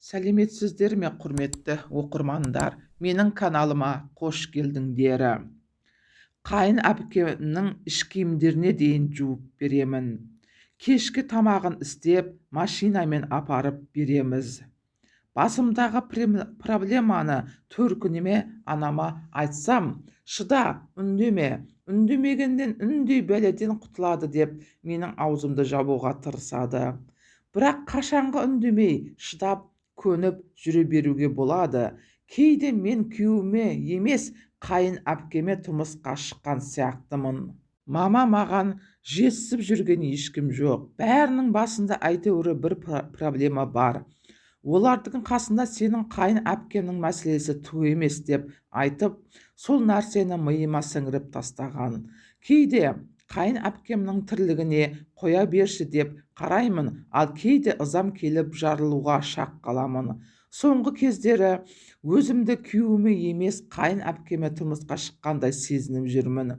Сәлеметсіздер ме, құрметті оқырмандар? Менің каналыма қош келдіңдер. Қайын әпкемнің іш киімдеріне дейін жуып беремін. Кешкі тамағын істеп, машинамен апарып береміз. Басымдағы проблеманы төркініме анама айтсам, шыда, үндеме, үндемегенден үндей бәледен құтылады деп менің аузымды жабуға тырысады. Бірақ қашанғы үндемей, шыдап, көніп жүре беруге болады. Кейде мен күйеуіме емес, қайын әпкеме тұрмысқа шыққан сияқтымын. Мама маған жетісіп жүрген ешкім жоқ. Бәрінің басында әйтеуір бір проблема бар. Олардың қасында сенің қайын әпкемнің мәселесі ту емес деп айтып, сол нәрсені миыма сіңіріп тастаған. Кейде қайын әпкемнің тірлігіне қоя берші деп қараймын, ал кейде ызам келіп жарылуға шақ қаламын. Соңғы кездері өзімді күйеуіме емес, қайын әпкеме тұрмысқа шыққандай сезініп жүрмін.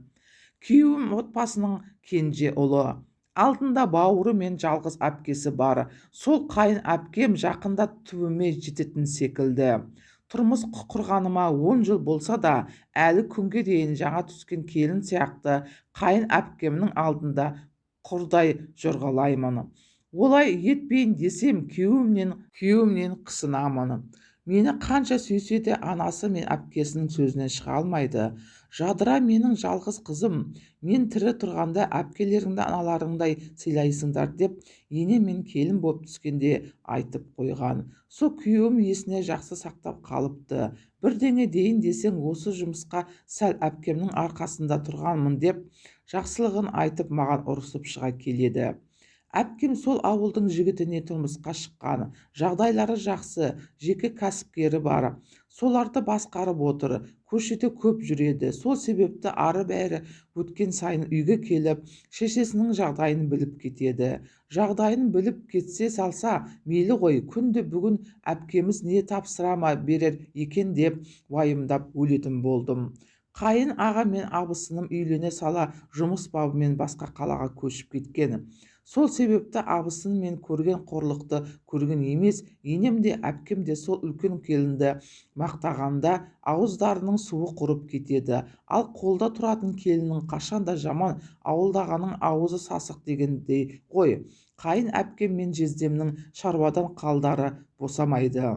Күйеуім отбасының кенже ұлы. Алдында бауыры мен жалғыз әпкесі бар. Сол қайын әпкем жақында түбіме жететін секілді. Тұрмыс құрғаныма 10 жыл болса да, әлі күнге дейін жаңа түскен келін сияқты қайын әпкемнің алдында құрдай жорғалаймын. Олай етпейін десем, күйеуімнен қысынамын. Мені қанша сүйсе де анасы мен әпкесінің сөзінен шыға алмайды. Жадыра менің жалғыз қызым, мен тірі тұрғанда әпкелеріңді аналарыңдай сыйлайсыңдар деп ене мен келін боп түскенде айтып қойған. Со күйеуім есіне жақсы сақтап қалыпты. Бірдеңе дейін десең, осы жұмысқа сәл әпкемнің арқасында тұрғанмын деп жақсылығын айтып маған ұрысып шыға келеді. Әпкем сол ауылдың жігітіне тұрмысқа шыққан. Жағдайлары жақсы, жеке кәсіпкері бар. Соларды басқарып отыр. Көшеде көп жүреді. Сол себепті ары-бері өткен сайын үйге келіп, шешесінің жағдайын біліп кетеді. Жағдайын біліп кетсе салса, мейлі ғой, күнде бүгін әпкеміз не тапсырама берер екен деп уайымдап өлетін болдым. Қайын аға мен абысыным үйлене сала жұмыс бабымен басқа қалаға көшіп кеткен. Сол себепті абысын мен көрген қорлықты көрген емес, енем де әпкем де сол үлкен келінді мақтағанда ауыздарының суы құрып кетеді. Ал қолда тұратын келіннің қашанда жаман, ауылдағаның ауызы сасық дегендей ғой. Қайын әпкем мен жездемнің шаруадан қалдары босамайды.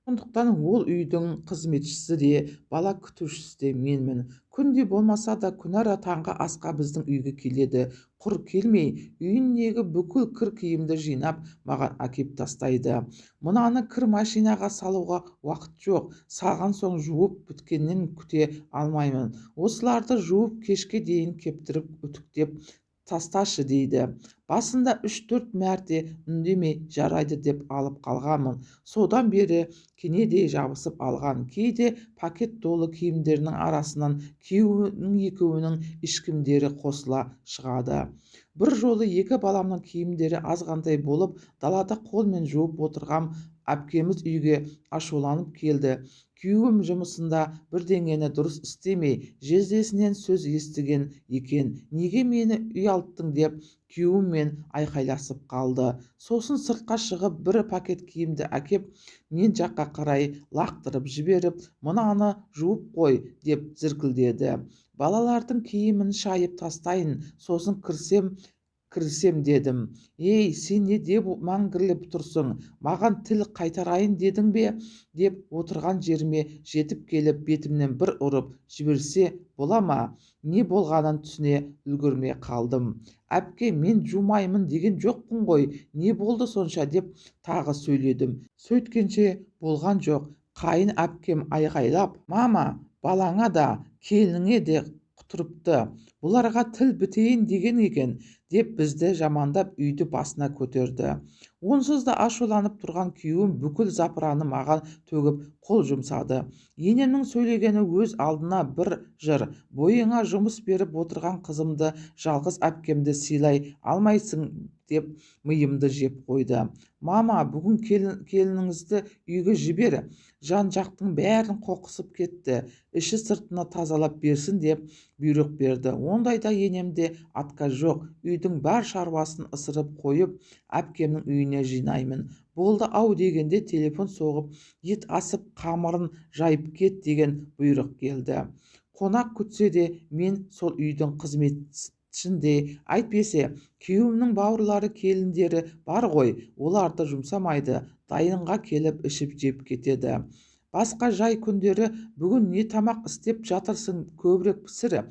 Сондықтан ол үйдің қызметшісі де, бала күтушісі де менмін. Күнде болмаса да күнара таңғы асқа біздің үйге келеді. Құр келмей, үйіндегі бүкіл кір киімді жинап маған әкеп тастайды. Мынаны кір машинаға салуға уақыт жоқ. Салған соң жуып біткеннен күте алмаймын. Осыларды жуып кешке дейін кептіріп үтіктеп тасташы дейді. Басында 3-4 мәрте үндемей жарайды деп алып қалғанмын. Содан бері кенедей жабысып алған. Кейде пакет толы киімдерінің арасынан күйеуінің екеуінің ешкімдері қосыла шығады. Бір жолы 2 баламның киімдері азғандай болып, далада қолмен жуып отырған әпкеміз үйге ашуланып келді. Күйеуім жұмысында бірдеңені дұрыс істемей, жездесінен сөз естіген екен. Неге мені ұялттың деп күйеуіммен айқайласып қалды. Сосын сыртқа шығып бір пакет киімді әкеп, мен жаққа қарай лақтырып жіберіп, мынаны жуып қой деп зіркілдеді. Балалардың киімін шайып тастайын, сосын кірсем дедім. Ей, сен не деп мәңгірлеп тұрсың? Маған тіл қайтарайын дедің бе? Деп отырған жеріме жетіп келіп бетімнен бір ұрып жіберсе бола ма? Не болғанын түсіне үлгермей қалдым. Әпке, мен жумаймын деген жоқпын ғой, не болды сонша деп тағы сөйледім. Сөйткенше болған жоқ. Қайын әпкем айғайлап, мама, балаңа да келініңе де құтырыпты, бұларға тіл бітейін деген екен деп бізді жамандап үйді басына көтерді. Онсыз да ашуланып тұрған күйеуім бүкіл запыраны маған төгіп қол жұмсады. Енемнің сөйлегені өз алдына бір жыр. Бойыңа жұмыс беріп отырған қызымды, жалғыз әпкемді сыйлай алмайсың деп миымды жеп қойды. Мама, бүгін келініңізді үйге жібер, жан-жақтың бәрін қоқысып кетті, іші сыртына тазалап берсін деп бұйрық берді. Ондайда енемде атқа жоқ, үйдің бар шаруасын ысырып қойып, әпкемнің үйіне жинаймын. Болды ау дегенде телефон соғып, ет асып қамырын жайып кет деген бұйрық келді. Қонақ күтсе де мен сол үйдің қызметшінде, әйтпесе күйеуімнің бауырлары келіндері бар ғой, оларды жұмсамайды, дайынға келіп ішіп жеп кетеді. Басқа жай күндері бүгін не тамақ істеп жатырсың, көбірек пісір,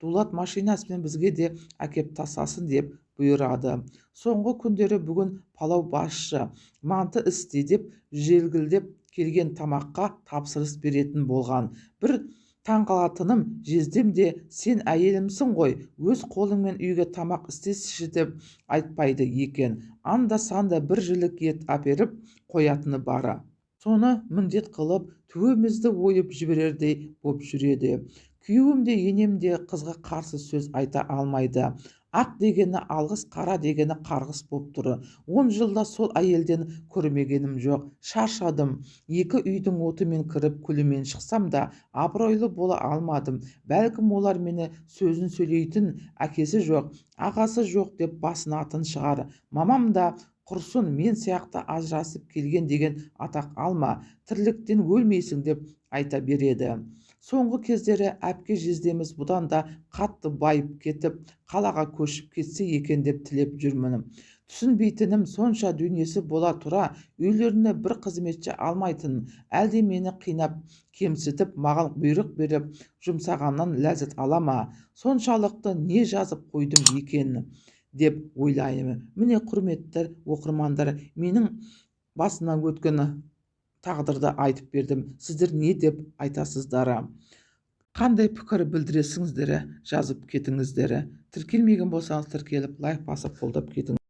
Дулат машинасымен бізге де әкеп тасасын деп бұйырады. Соңғы күндері бүгін палау басшы, манты істе деп желгілдеп келген тамаққа тапсырыс беретін болған. Бір таңқалатыным, жездем де сен әйелімсің ғой, өз қолыңмен үйге тамақ істесші деп айтпайды екен. Анда-санда бір жілік ет әперіп қоятыны бары. Соны міндет қылып төбемізді ойып жіберердей боп жүреді. Күйеуім де енем де қызға қарсы сөз айта алмайды. Ақ дегені алғыс, қара дегені қарғыс боп тұр. 10 жылда сол әйелден көрмегенім жоқ. Шаршадым. Екі үйдің отымен кіріп күлімен шықсам да абыройлы бола алмадым. Бәлкім олар мені сөзін сөйлейтін әкесі жоқ, ағасы жоқ деп басынатын шығар. Мамам да құрсын мен сияқты ажырасып келген деген атақ алма, тірліктен өлмейсің деп айта береді. Соңғы кездері әпке жездеміз бұдан да қатты байып кетіп, қалаға көшіп кетсе екен деп тілеп жүрмін. Түсінбейтінім сонша дүниесі бола тұра, үйлеріне бір қызметші алмайтын, әлде мені қинап, кемсітіп, маған бұйрық беріп, жұмсағаннан ләззат алама, соншалықты не жазып қойдым екен деп ойлаймын. Міне құрметті оқырмандар, менің басынан өткен тағдырды айтып бердім. Сіздер не деп айтасыздар? Қандай пікір білдіресіңіздер? Жазып кетіңіздер. Тіркелмеген болсаңыз тіркеліп, лайк басып қолдап кетіңіз.